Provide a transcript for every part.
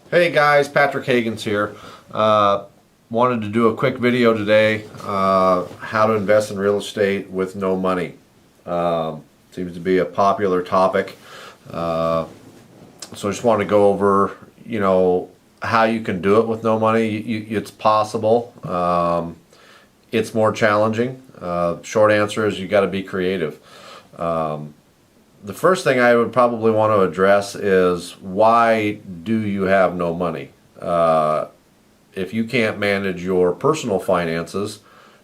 Hey guys, Patrick Hagens here. Wanted to do a quick video today, how to invest in real estate with no money. Seems to be a popular topic. So I just want to go over, how you can do it with no money. It's possible. It's more challenging. Short answer is you got to be creative. The first thing I would probably want to address is, why do you have no money? If you can't manage your personal finances,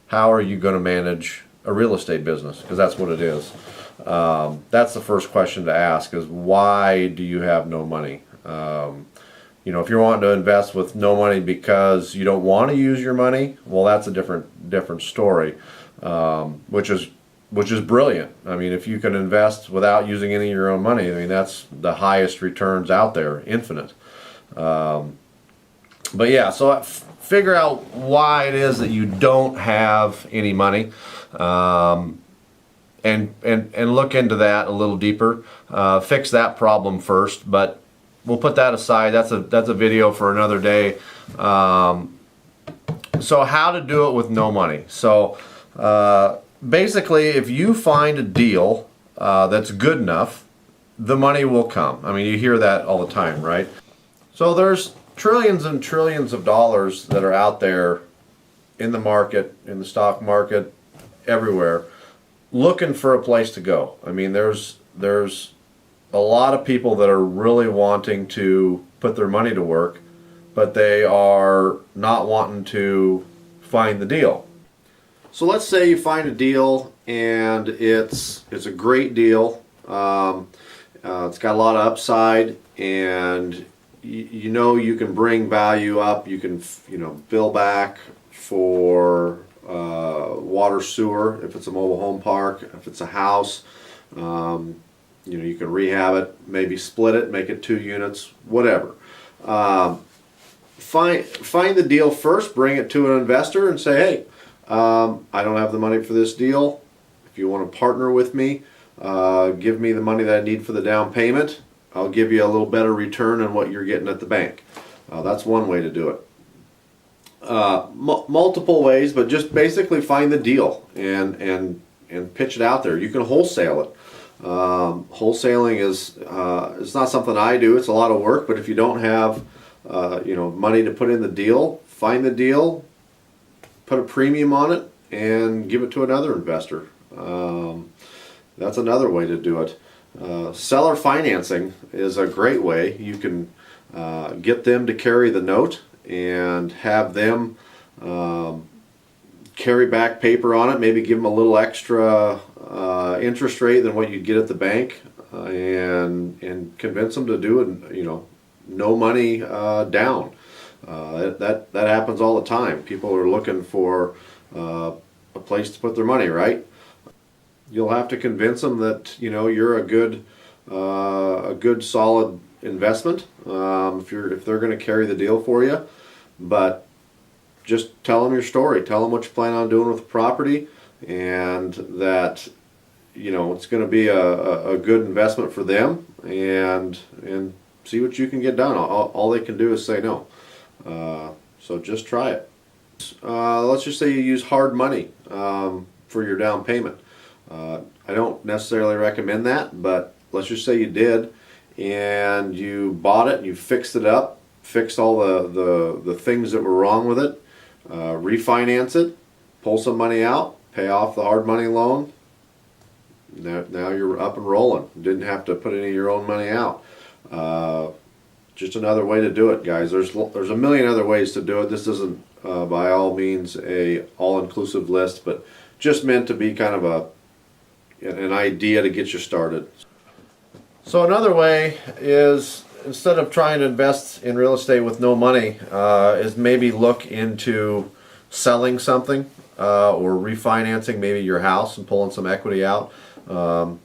how are you going to manage a real estate business? Because that's what it is. That's the first question to ask, is why do you have no money? If you're wanting to invest with no money because you don't want to use your money, well, that's a different story, which is brilliant. I mean, if you can invest without using any of your own money, I mean, that's the highest returns out there, infinite. But yeah, so figure out why it is that you don't have any money, and look into that a little deeper. Fix that problem first, but we'll put that aside. That's a video for another day. So how to do it with no money. So basically, if you find a deal that's good enough, the money will come. I mean, you hear that all the time, right? So there's trillions and trillions of dollars that are out there in the market, in the stock market, everywhere, looking for a place to go. I mean, there's a lot of people that are really wanting to put their money to work, but they are not wanting to find the deal. So let's say you find a deal and it's a great deal. It's got a lot of upside, and you can bring value up. You can bill back for water, sewer if it's a mobile home park. If it's a house, you can rehab it, maybe split it, make it 2 units, whatever. Find the deal first, bring it to an investor and say, hey, I don't have the money for this deal. If you want to partner with me, give me the money that I need for the down payment. I'll give you a little better return than what you're getting at the bank. That's one way to do it. Multiple ways, but just basically find the deal and pitch it out there. You can wholesale it. Wholesaling is it's not something I do. It's a lot of work, but if you don't have money to put in the deal, find the deal, put a premium on it, and give it to another investor. That's another way to do it. Seller financing is a great way. You can get them to carry the note and have them carry back paper on it, maybe give them a little extra interest rate than what you'd get at the bank, and convince them to do it, no money down. That happens all the time. People are looking for a place to put their money, right? You'll have to convince them that you're a good solid investment, if they're going to carry the deal for you. But just tell them your story. Tell them what you plan on doing with the property, and that it's going to be a good investment for them, and see what you can get done. All they can do is say no. So just try it. Let's just say you use hard money for your down payment. I don't necessarily recommend that, but let's just say you did, and you bought it and you fixed it up, fixed all the things that were wrong with it, refinance it, pull some money out, pay off the hard money loan. Now you're up and rolling. You didn't have to put any of your own money out. Just another way to do it, guys. There's a million other ways to do it. This isn't by all means a all-inclusive list, but just meant to be kind of an idea to get you started. So another way is, instead of trying to invest in real estate with no money, is maybe look into selling something, or refinancing maybe your house and pulling some equity out.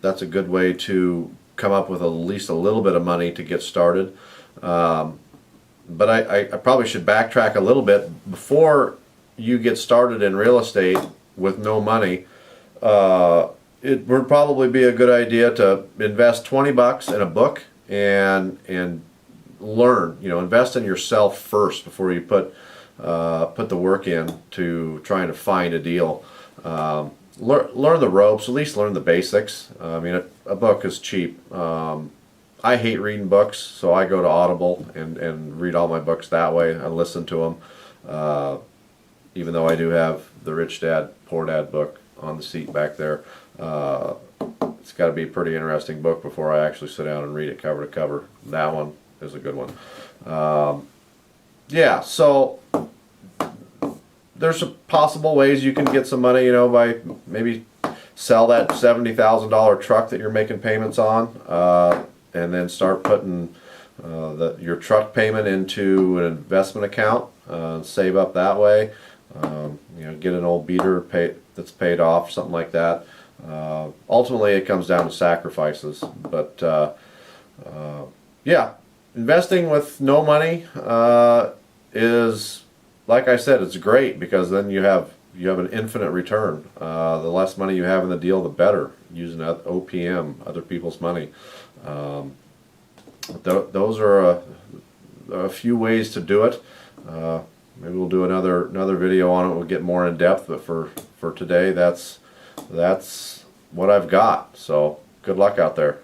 That's a good way to come up with at least a little bit of money to get started. But I probably should backtrack a little bit. Before you get started in real estate with no money, it would probably be a good idea to invest $20 in a book and learn. You know, invest in yourself first before you put the work in to trying to find a deal. Learn the ropes, at least learn the basics. I mean, a book is cheap. I hate reading books, so I go to Audible and read all my books that way. I listen to them, even though I do have the Rich Dad, Poor Dad book on the seat back there. It's got to be a pretty interesting book before I actually sit down and read it cover to cover. That one is a good one. Yeah, so there's possible ways you can get some money, you know, by maybe sell that $70,000 truck that you're making payments on, and then start putting your truck payment into an investment account, save up that way. You know, get an old beater that's paid off, something like that. Ultimately, it comes down to sacrifices, but yeah, investing with no money is, like I said, it's great because then you have an infinite return. The less money you have in the deal, the better. Using OPM, other people's money. Those are a few ways to do it. Maybe we'll do another video on it. We'll get more in depth. But for today, that's what I've got. So good luck out there.